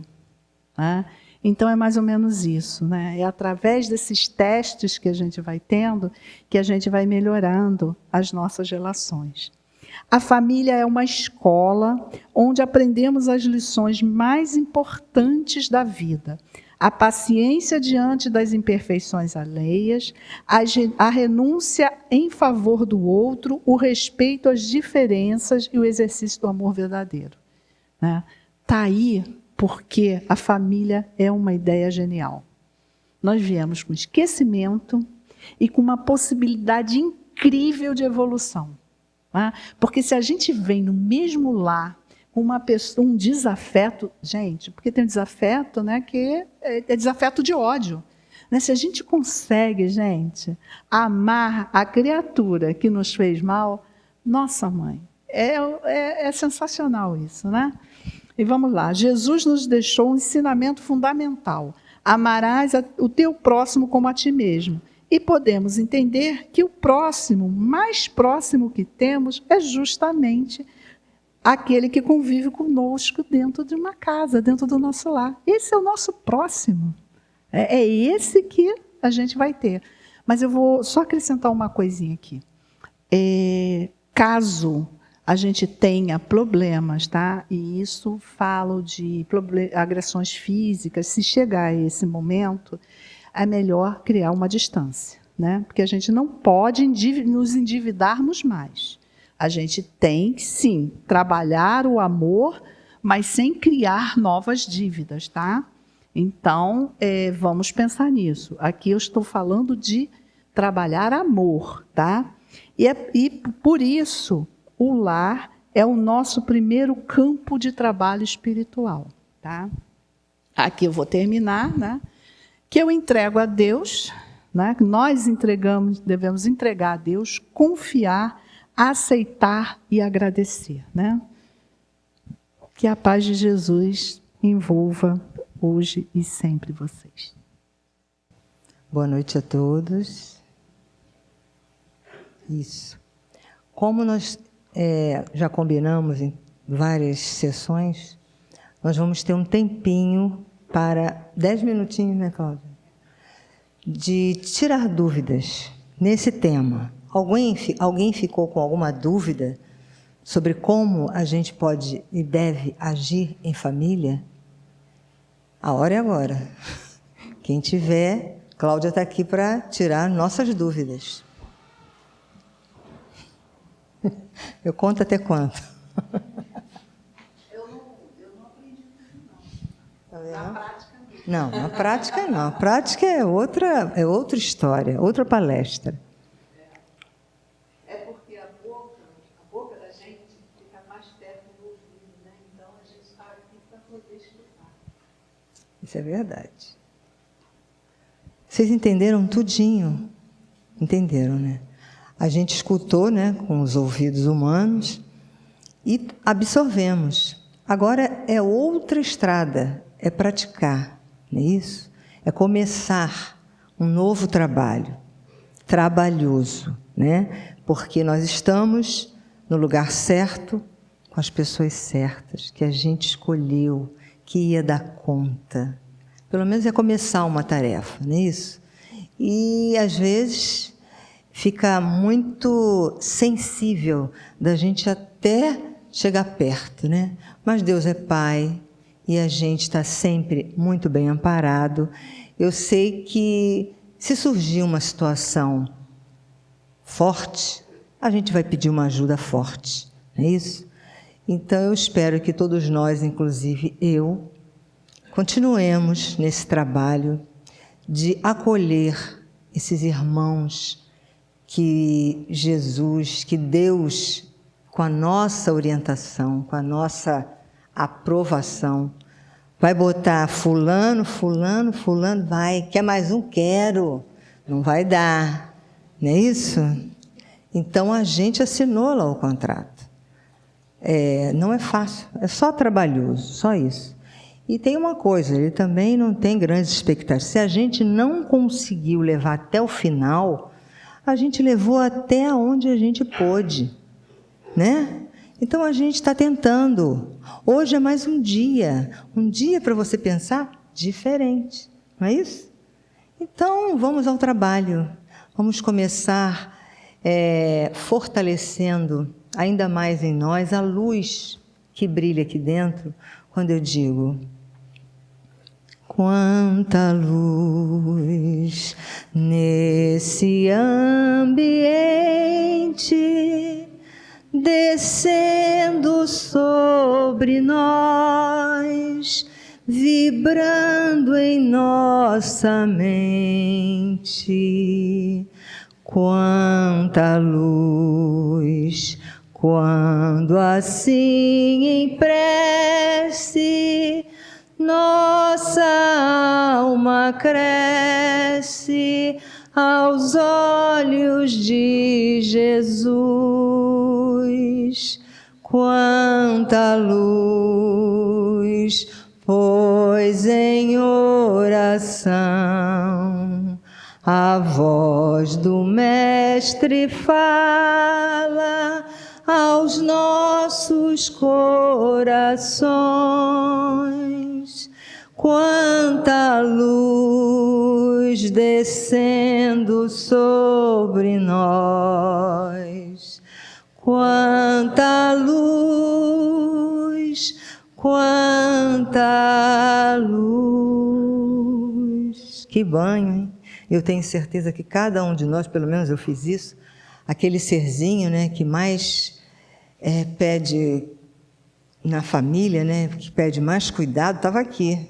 Né? Então, é mais ou menos isso. Né? É através desses testes que a gente vai tendo que a gente vai melhorando as nossas relações. A família é uma escola onde aprendemos as lições mais importantes da vida. A paciência diante das imperfeições alheias, a renúncia em favor do outro, o respeito às diferenças e o exercício do amor verdadeiro. Está aí porque a família é uma ideia genial. Nós viemos com esquecimento e com uma possibilidade incrível de evolução. Porque se a gente vem no mesmo lar com uma pessoa, um desafeto, gente, porque tem um desafeto, né, que é desafeto de ódio. Né? Se a gente consegue, gente, amar a criatura que nos fez mal, nossa mãe, é sensacional isso, né? E vamos lá, Jesus nos deixou um ensinamento fundamental. Amarás o teu próximo como a ti mesmo. E podemos entender que o próximo, mais próximo que temos, é justamente aquele que convive conosco dentro de uma casa, dentro do nosso lar. Esse é o nosso próximo. É esse que a gente vai ter. Mas eu vou só acrescentar uma coisinha aqui. Caso a gente tenha problemas, tá? E isso falo de agressões físicas, se chegar a esse momento, é melhor criar uma distância, né? Porque a gente não pode nos endividarmos mais. A gente tem, sim, trabalhar o amor, mas sem criar novas dívidas, tá? Então, vamos pensar nisso. Aqui eu estou falando de trabalhar amor, tá? E por isso, o lar é o nosso primeiro campo de trabalho espiritual, tá? Aqui eu vou terminar, né? Que eu entrego a Deus, né? Nós devemos entregar a Deus, confiar, aceitar e agradecer, né? Que a paz de Jesus envolva hoje e sempre vocês. Boa noite a todos. Isso. Como nós já combinamos em várias sessões, nós vamos ter um tempinho para 10 minutinhos, né, Cláudia? De tirar dúvidas nesse tema. Alguém ficou com alguma dúvida sobre como a gente pode e deve agir em família? A hora é agora. Quem tiver, Cláudia está aqui para tirar nossas dúvidas. Eu conto até quanto? Eu não aprendi tudo, não. Na prática não. Não, na prática não. A prática é outra história, outra palestra. É porque a boca da gente fica mais perto do ouvido, né? Então a gente está aqui para poder escutar. Isso é verdade. Vocês entenderam tudinho? Entenderam, né? A gente escutou, né, com os ouvidos humanos e absorvemos. Agora é outra estrada, é praticar, não é isso? É começar um novo trabalho, trabalhoso, né? Porque nós estamos no lugar certo, com as pessoas certas, que a gente escolheu, que ia dar conta. Pelo menos é começar uma tarefa, não é isso? E, às vezes, fica muito sensível da gente até chegar perto, né? Mas Deus é Pai e a gente está sempre muito bem amparado. Eu sei que, se surgir uma situação forte, a gente vai pedir uma ajuda forte, não é isso? Então, eu espero que todos nós, inclusive eu, continuemos nesse trabalho de acolher esses irmãos que Jesus, que Deus, com a nossa orientação, com a nossa aprovação, vai botar fulano, vai, quer mais um? Quero. Não vai dar, não é isso? Então, a gente assinou lá o contrato. Não é fácil, é só trabalhoso, só isso. E tem uma coisa, ele também não tem grandes expectativas. Se a gente não conseguiu levar até o final, a gente levou até onde a gente pôde, né? Então, a gente está tentando. Hoje é mais um dia para você pensar diferente, não é isso? Então, vamos ao trabalho, vamos começar fortalecendo ainda mais em nós a luz que brilha aqui dentro, quando eu digo: quanta luz nesse ambiente, descendo sobre nós, vibrando em nossa mente. Quanta luz, quando assim em prece nossa alma cresce aos olhos de Jesus. Quanta luz, pois em oração a voz do Mestre fala aos nossos corações. Quanta luz luz descendo sobre nós. Quanta luz, quanta luz. Que banho, hein? Eu tenho certeza que cada um de nós, pelo menos eu fiz isso, aquele serzinho, né, que mais pede na família, né, que pede mais cuidado, estava aqui,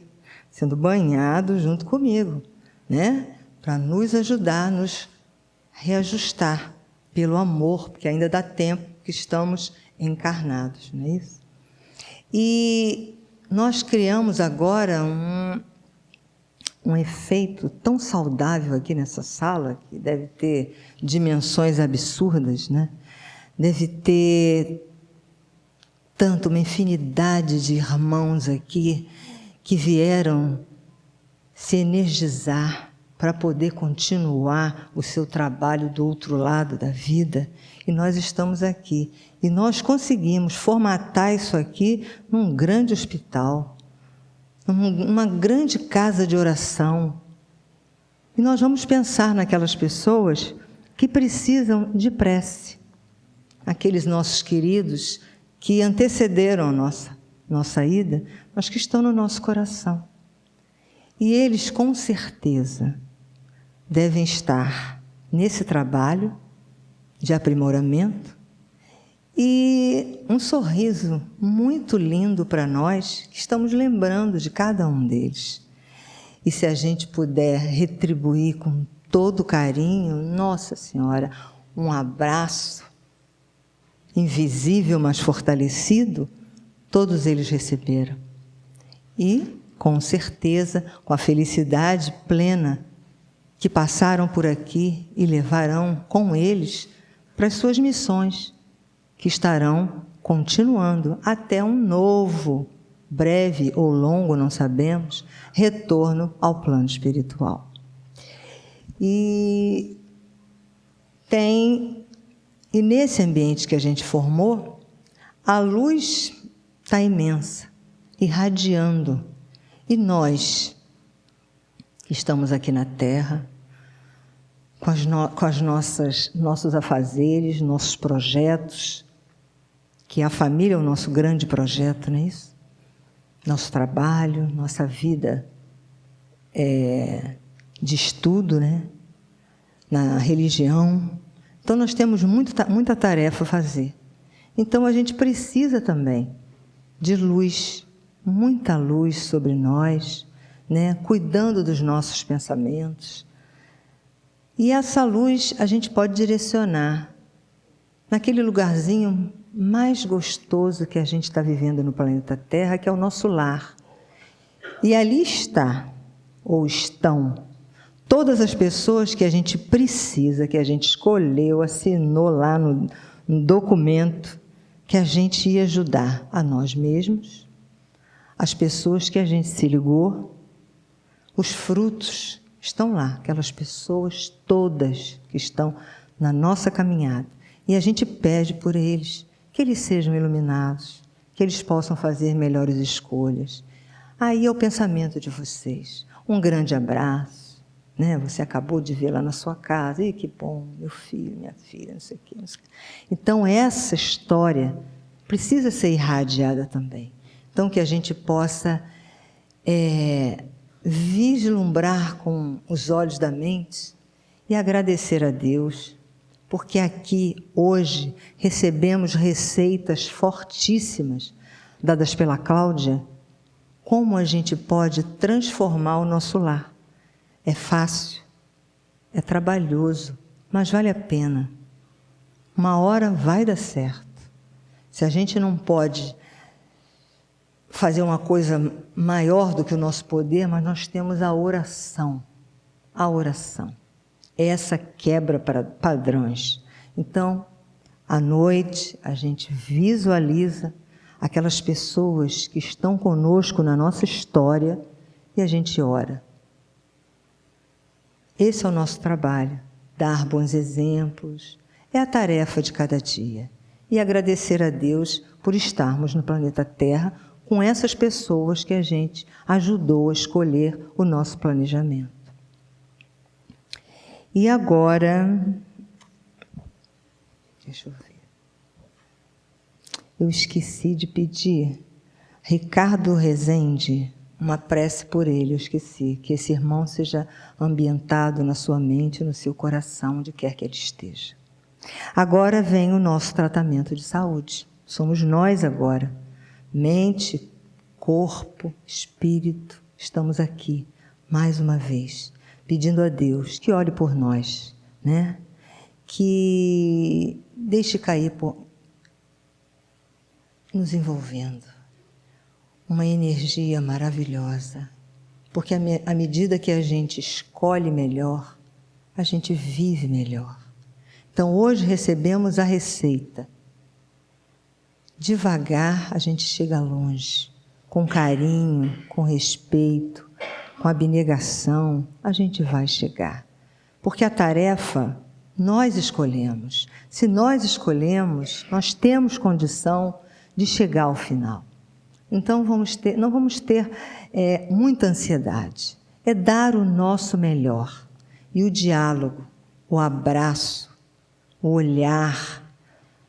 sendo banhado junto comigo, né, para nos ajudar, nos reajustar pelo amor, porque ainda dá tempo que estamos encarnados, não é isso? E nós criamos agora um efeito tão saudável aqui nessa sala, que deve ter dimensões absurdas, né? Deve ter tanto, uma infinidade de irmãos aqui que vieram se energizar para poder continuar o seu trabalho do outro lado da vida. E nós estamos aqui. E nós conseguimos formatar isso aqui num grande hospital, uma grande casa de oração. E nós vamos pensar naquelas pessoas que precisam de prece. Aqueles nossos queridos que antecederam a nossa ida, mas que estão no nosso coração. E eles, com certeza, devem estar nesse trabalho de aprimoramento e um sorriso muito lindo para nós, que estamos lembrando de cada um deles. E se a gente puder retribuir com todo carinho, Nossa Senhora, um abraço invisível, mas fortalecido, todos eles receberam. E, com certeza, com a felicidade plena que passaram por aqui e levarão com eles para as suas missões, que estarão continuando até um novo, breve ou longo, não sabemos, retorno ao plano espiritual. E nesse ambiente que a gente formou, a luz está imensa, irradiando. E nós, que estamos aqui na Terra, com nossos afazeres, nossos projetos, que a família é o nosso grande projeto, não é isso? Nosso trabalho, nossa vida de estudo, né? Na religião. Então, nós temos muita tarefa a fazer. Então, a gente precisa também de luz, muita luz sobre nós, né? Cuidando dos nossos pensamentos. E essa luz a gente pode direcionar naquele lugarzinho mais gostoso que a gente está vivendo no planeta Terra, que é o nosso lar. E ali está, ou estão, todas as pessoas que a gente precisa, que a gente escolheu, assinou lá no documento, que a gente ia ajudar a nós mesmos, as pessoas que a gente se ligou, os frutos estão lá, aquelas pessoas todas que estão na nossa caminhada. E a gente pede por eles, que eles sejam iluminados, que eles possam fazer melhores escolhas. Aí é o pensamento de vocês. Um grande abraço, né? Você acabou de ver lá na sua casa, e que bom, meu filho, minha filha, não sei o quê, não sei o quê. Então, essa história precisa ser irradiada também. Então, que a gente possa vislumbrar com os olhos da mente e agradecer a Deus, porque aqui, hoje, recebemos receitas fortíssimas dadas pela Cláudia, como a gente pode transformar o nosso lar. É fácil, é trabalhoso, mas vale a pena. Uma hora vai dar certo. Se a gente não pode fazer uma coisa maior do que o nosso poder, mas nós temos a oração. A oração. Essa quebra para padrões. Então, à noite, a gente visualiza aquelas pessoas que estão conosco na nossa história e a gente ora. Esse é o nosso trabalho, dar bons exemplos, é a tarefa de cada dia. E agradecer a Deus por estarmos no planeta Terra com essas pessoas que a gente ajudou a escolher o nosso planejamento. E agora, deixa eu ver. Eu esqueci de pedir Ricardo Rezende, uma prece por ele, eu esqueci, que esse irmão seja ambientado na sua mente, no seu coração, onde quer que ele esteja. Agora vem o nosso tratamento de saúde. Somos nós agora, mente, corpo, espírito, estamos aqui, mais uma vez, pedindo a Deus que olhe por nós, né? Que deixe cair nos envolvendo uma energia maravilhosa, porque à medida que a gente escolhe melhor, a gente vive melhor. Então hoje recebemos a receita. Devagar a gente chega longe, com carinho, com respeito, com abnegação, a gente vai chegar. Porque a tarefa nós escolhemos. Se nós escolhemos, nós temos condição de chegar ao final. Então não vamos ter muita ansiedade. É dar o nosso melhor. E o diálogo, o abraço, o olhar,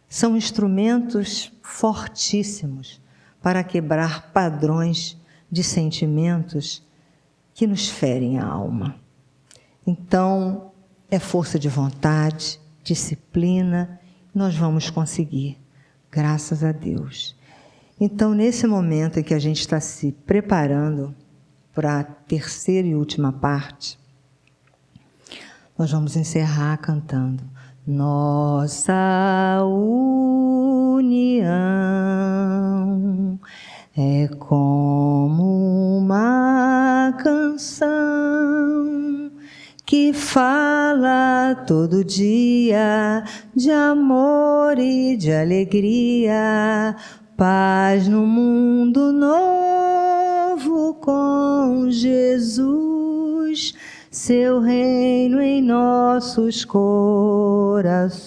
são instrumentos fortíssimos para quebrar padrões de sentimentos que nos ferem a alma. Então, é força de vontade, disciplina, nós vamos conseguir, graças a Deus. Então, nesse momento em que a gente está se preparando para a terceira e última parte, nós vamos encerrar cantando Nossa união é como uma canção que fala todo dia de amor e de alegria, paz no mundo novo com Jesus, seu reino em nossos corações.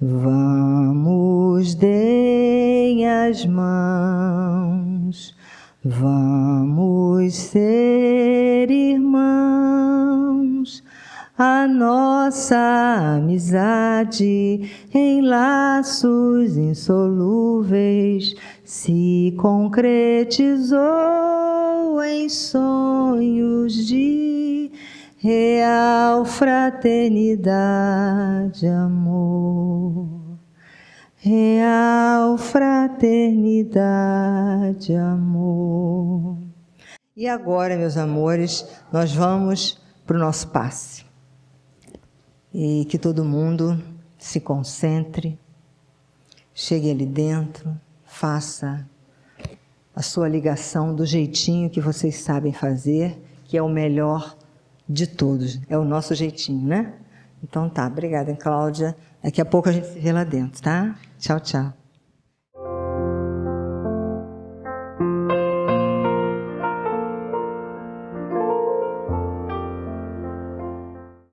Vamos, deem as mãos, vamos ser irmãos, a nossa amizade em laços insolúveis se concretizou em sonhos de real fraternidade, amor. Real fraternidade, amor. E agora, meus amores, nós vamos para o nosso passe. E que todo mundo se concentre, chegue ali dentro, faça a sua ligação do jeitinho que vocês sabem fazer, que é o melhor de todos. É o nosso jeitinho, né? Então tá, obrigada, Cláudia. Daqui a pouco a gente se vê lá dentro, tá? Tchau, tchau.